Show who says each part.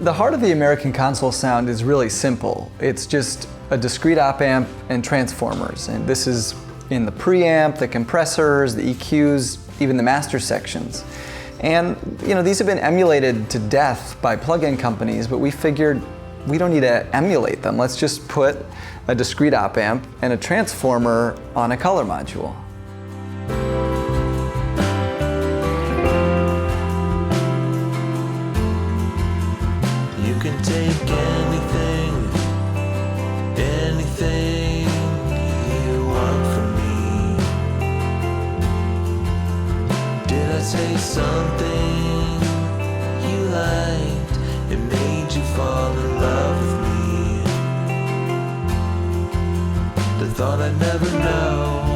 Speaker 1: The heart of the American console sound is really simple. It's just a discrete op amp and transformers. And this is in the preamp, the compressors, the EQs, even the master sections. And these have been emulated to death by plug-in companies, but we figured we don't need to emulate them. Let's just put a discrete op amp and a transformer on a color module.
Speaker 2: You can take anything you want from me. Did I say something you liked? It made you fall in love with me. The thought I'd never know